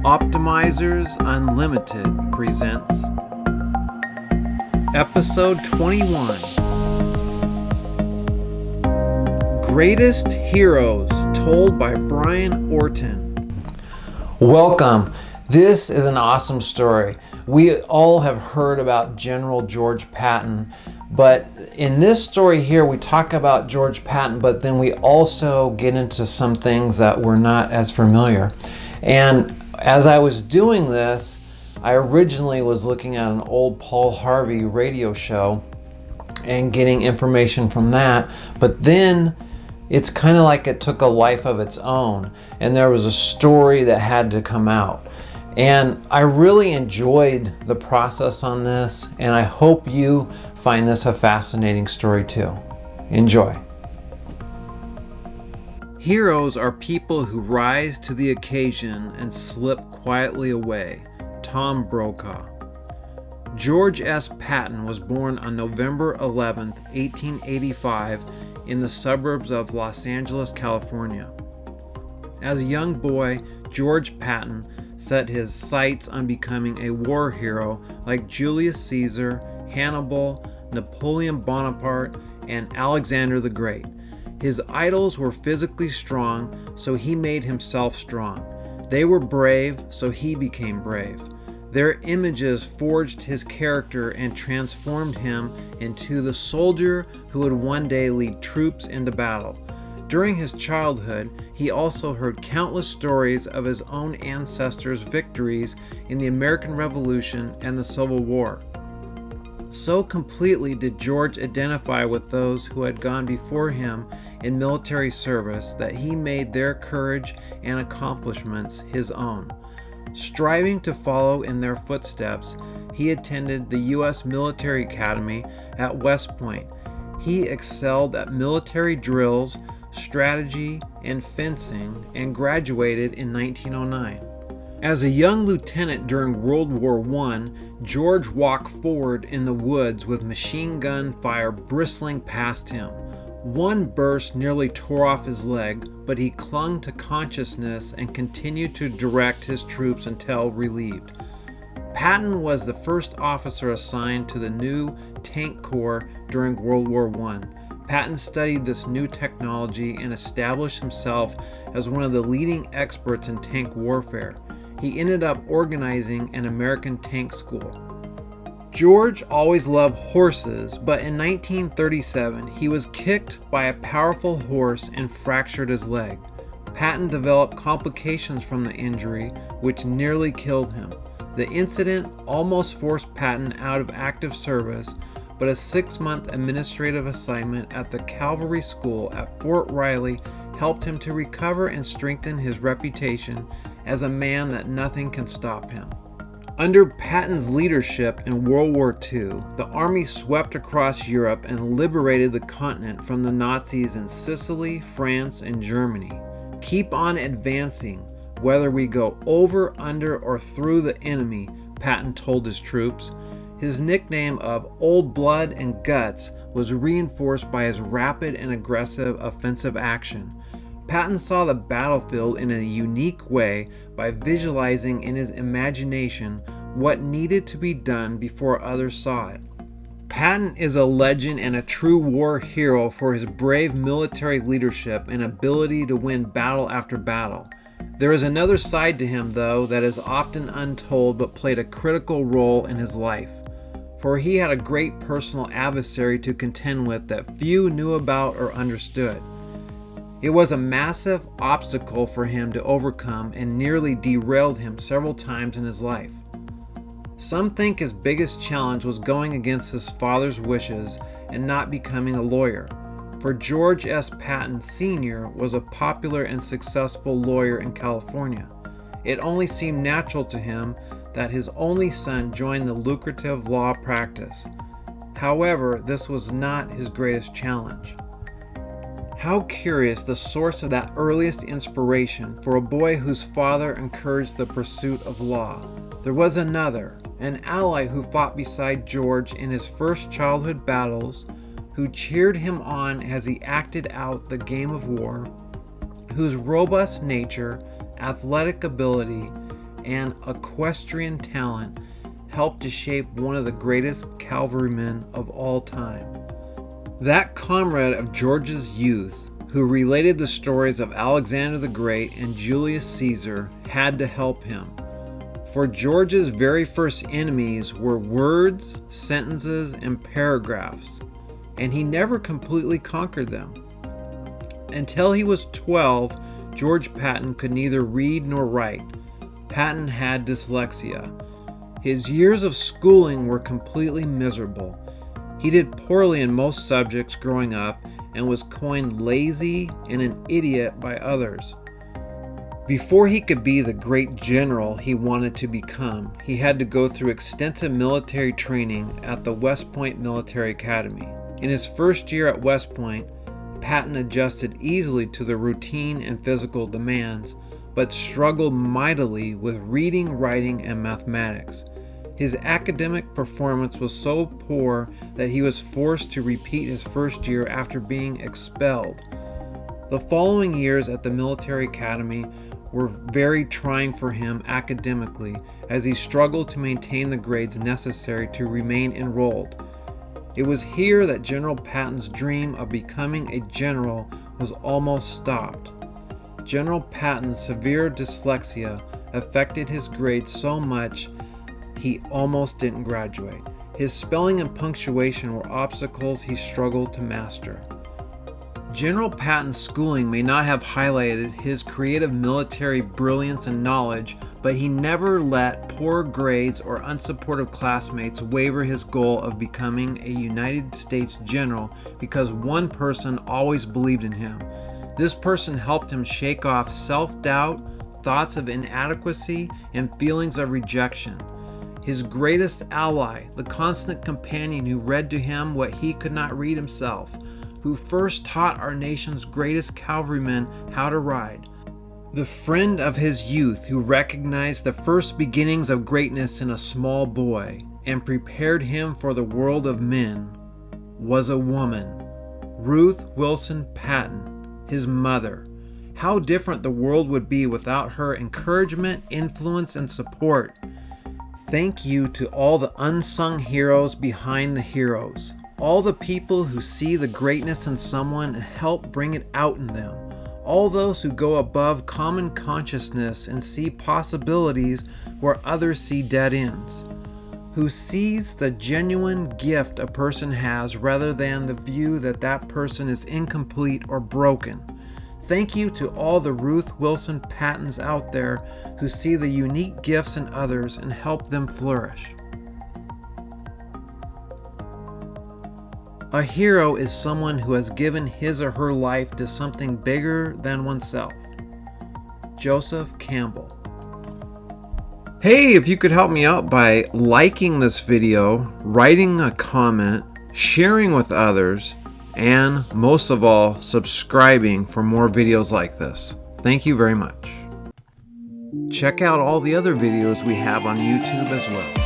Optimizers Unlimited presents Episode 21, Greatest Heroes, told by Brian Orton. Welcome. This is an awesome story. We all have heard about General George Patton, but in this story here we talk about George Patton, but then we also get into some things that were not as familiar. And as I was doing this, I originally was looking at an old Paul Harvey radio show and getting information from that, but then it's kind of like it took a life of its own, and there was a story that had to come out. And I really enjoyed the process on this, and I hope you find this a fascinating story too. Enjoy. Heroes are people who rise to the occasion and slip quietly away. Tom Brokaw. George S. Patton was born on November 11, 1885, in the suburbs of Los Angeles, California. As a young boy, George Patton set his sights on becoming a war hero like Julius Caesar, Hannibal, Napoleon Bonaparte, and Alexander the Great. His idols were physically strong, so he made himself strong. They were brave, so he became brave. Their images forged his character and transformed him into the soldier who would one day lead troops into battle. During his childhood, he also heard countless stories of his own ancestors' victories in the American Revolution and the Civil War. So completely did George identify with those who had gone before him in military service that he made their courage and accomplishments his own. Striving to follow in their footsteps, he attended the U.S. Military Academy at West Point. He excelled at military drills, strategy, and fencing, and graduated in 1909. As a young lieutenant during World War I, George walked forward in the woods with machine gun fire bristling past him. One burst nearly tore off his leg, but he clung to consciousness and continued to direct his troops until relieved. Patton was the first officer assigned to the new Tank Corps during World War I. Patton studied this new technology and established himself as one of the leading experts in tank warfare. He ended up organizing an American tank school. George always loved horses, but in 1937 he was kicked by a powerful horse and fractured his leg. Patton developed complications from the injury, which nearly killed him. The incident almost forced Patton out of active service, but a 6-month administrative assignment at the Cavalry School at Fort Riley helped him to recover and strengthen his reputation as a man that nothing can stop him. Under Patton's leadership in World War II, the Army swept across Europe and liberated the continent from the Nazis in Sicily, France, and Germany. Keep on advancing, whether we go over, under, or through the enemy, Patton told his troops. His nickname of Old Blood and Guts was reinforced by his rapid and aggressive offensive action. Patton saw the battlefield in a unique way by visualizing in his imagination what needed to be done before others saw it. Patton is a legend and a true war hero for his brave military leadership and ability to win battle after battle. There is another side to him, though, that is often untold but played a critical role in his life. For he had a great personal adversary to contend with that few knew about or understood. It was a massive obstacle for him to overcome and nearly derailed him several times in his life. Some think his biggest challenge was going against his father's wishes and not becoming a lawyer. For George S. Patton Sr. was a popular and successful lawyer in California. It only seemed natural to him that his only son join the lucrative law practice. However, this was not his greatest challenge. How curious the source of that earliest inspiration for a boy whose father encouraged the pursuit of law. There was another, an ally who fought beside George in his first childhood battles, who cheered him on as he acted out the game of war, whose robust nature, athletic ability, and equestrian talent helped to shape one of the greatest cavalrymen of all time. That comrade of George's youth, who related the stories of Alexander the Great and Julius Caesar, had to help him. For George's very first enemies were words, sentences, and paragraphs, and he never completely conquered them. Until he was 12, George Patton could neither read nor write. Patton had dyslexia. His years of schooling were completely miserable. He did poorly in most subjects growing up and was coined lazy and an idiot by others. Before he could be the great general he wanted to become, he had to go through extensive military training at the West Point Military Academy. In his first year at West Point, Patton adjusted easily to the routine and physical demands, but struggled mightily with reading, writing, and mathematics. His academic performance was so poor that he was forced to repeat his first year after being expelled. The following years at the military academy were very trying for him academically, as he struggled to maintain the grades necessary to remain enrolled. It was here that General Patton's dream of becoming a general was almost stopped. General Patton's severe dyslexia affected his grades so much he almost didn't graduate. His spelling and punctuation were obstacles he struggled to master. General Patton's schooling may not have highlighted his creative military brilliance and knowledge, but he never let poor grades or unsupportive classmates waver his goal of becoming a United States general because one person always believed in him. This person helped him shake off self-doubt, thoughts of inadequacy, and feelings of rejection. His greatest ally, the constant companion who read to him what he could not read himself, who first taught our nation's greatest cavalrymen how to ride. The friend of his youth who recognized the first beginnings of greatness in a small boy and prepared him for the world of men was a woman, Ruth Wilson Patton, his mother. How different the world would be without her encouragement, influence, and support. Thank you to all the unsung heroes behind the heroes. All the people who see the greatness in someone and help bring it out in them. All those who go above common consciousness and see possibilities where others see dead ends. Who sees the genuine gift a person has rather than the view that that person is incomplete or broken. Thank you to all the Ruth Wilson Pattons out there who see the unique gifts in others and help them flourish. A hero is someone who has given his or her life to something bigger than oneself. Joseph Campbell. Hey, if you could help me out by liking this video, writing a comment, sharing with others, and most of all, subscribing for more videos like this. Thank you very much. Check out all the other videos we have on YouTube as well.